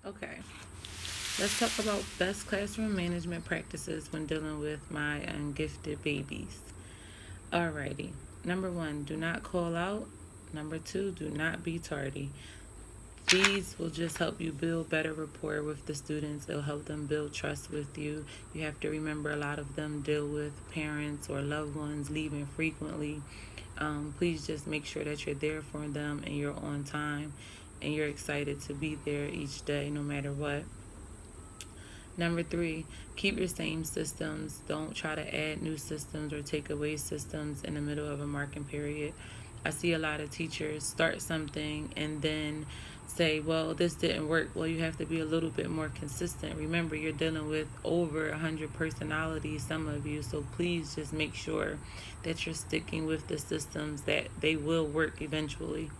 Okay, let's talk about best classroom management practices when dealing with my ungifted babies. Alrighty. Number one, do not call out. Number two, do not be tardy. These will just help you build better rapport with the students. It'll help them build trust with you. You have to remember a lot of them deal with parents or loved ones leaving frequently. Please just make sure that you're there for them and you're on time and you're excited to be there each day no matter what. Number three, keep your same systems. Don't try to add new systems or take away systems in the middle of a marking period. I see a lot of teachers start something and then say, well, this didn't work. Well, you have to be a little bit more consistent. Remember, you're dealing with over 100 personalities, some of you, so please just make sure that you're sticking with the systems that they will work eventually.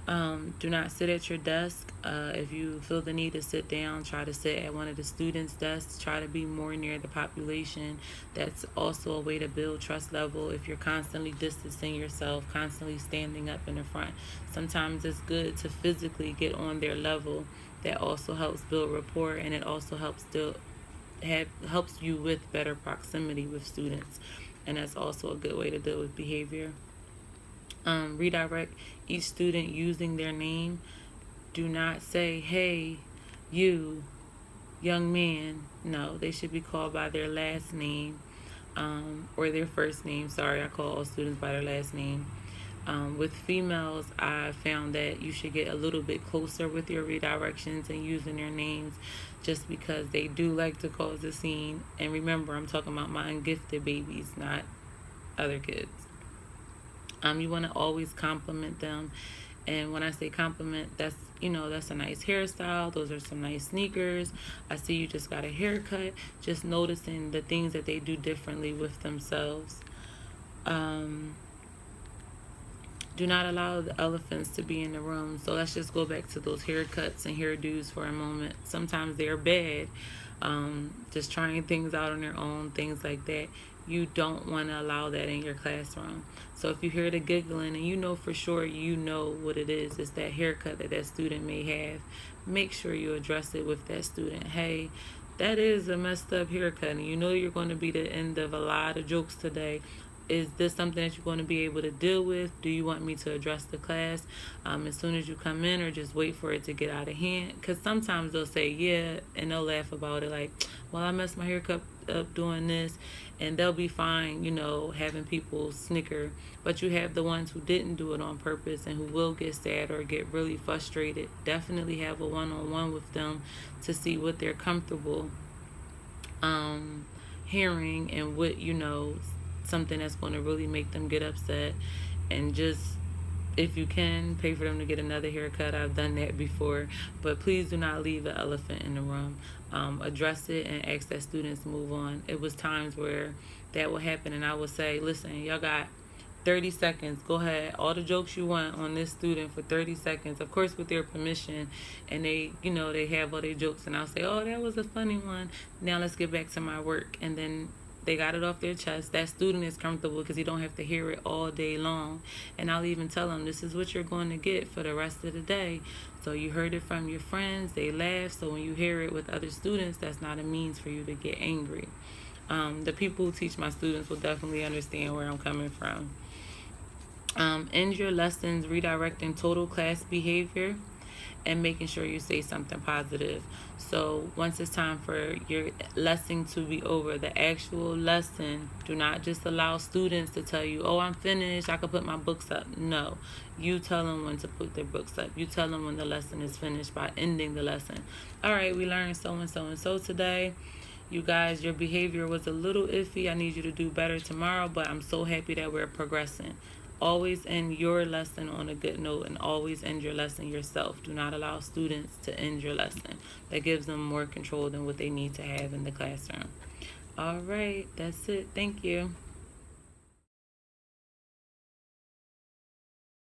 Do not sit at your desk. If you feel the need to sit down, try to sit at one of the students' desks. Try to be more near the population. That's also a way to build trust level. If you're constantly distancing yourself, constantly standing up in the front, sometimes it's good to physically get on their level. That also helps build rapport, and it also helps you with better proximity with students, and that's also a good way to deal with behavior. Redirect each student using their name. Do not say, hey, you, young man. No, they should be called by their last name or their first name. Sorry, I call all students by their last name. With females, I found that you should get a little bit closer with your redirections and using their names just because they do like to cause a scene. And remember, I'm talking about my ungifted babies, not other kids. You want to always compliment them. And when I say compliment, that's a nice hairstyle. Those are some nice sneakers. I see you just got a haircut. Just noticing the things that they do differently with themselves. Do not allow the elephants to be in the room. So let's just go back to those haircuts and hairdos for a moment. Sometimes they're bad. Just trying things out on their own, things like that. You don't want to allow that in your classroom. So if you hear the giggling and you know for sure you know what it is, it's that haircut that that student may have, make sure you address it with that student. Hey, that is a messed up haircut, and you know you're going to be the end of a lot of jokes today. Is this something that you're going to be able to deal with? Do you want me to address the class as soon as you come in, or just wait for it to get out of hand? Because sometimes they'll say, yeah, and they'll laugh about it like, well, I messed my haircut up doing this, and they'll be fine, having people snicker. But you have the ones who didn't do it on purpose and who will get sad or get really frustrated. Definitely have a one-on-one with them to see what they're comfortable hearing and what, something that's going to really make them get upset. And just, if you can, pay for them to get another haircut. I've done that before. But please do not leave the elephant in the room. Address it and ask that students move on. It was times where that would happen and I would say, listen, y'all got 30 seconds. Go ahead. All the jokes you want on this student for 30 seconds. Of course, with their permission. And they have all their jokes. And I'll say, oh, that was a funny one. Now let's get back to my work. And then they got it off their chest. That student is comfortable because you don't have to hear it all day long. And I'll even tell them, this is what you're going to get for the rest of the day. So you heard it from your friends. They laugh. So when you hear it with other students, that's not a means for you to get angry. The people who teach my students will definitely understand where I'm coming from. End your lessons redirecting total class behavior and making sure you say something positive. So once it's time for your lesson to be over, the actual lesson, do not just allow students to tell you, oh, I'm finished, I can put my books up. No, you tell them when to put their books up. You tell them when the lesson is finished by ending the lesson. All right, we learned so and so and so today. You guys, your behavior was a little iffy. I need you to do better tomorrow, but I'm so happy that we're progressing. Always end your lesson on a good note, and always end your lesson yourself. Do not allow students to end your lesson. That gives them more control than what they need to have in the classroom. All right, that's it. Thank you.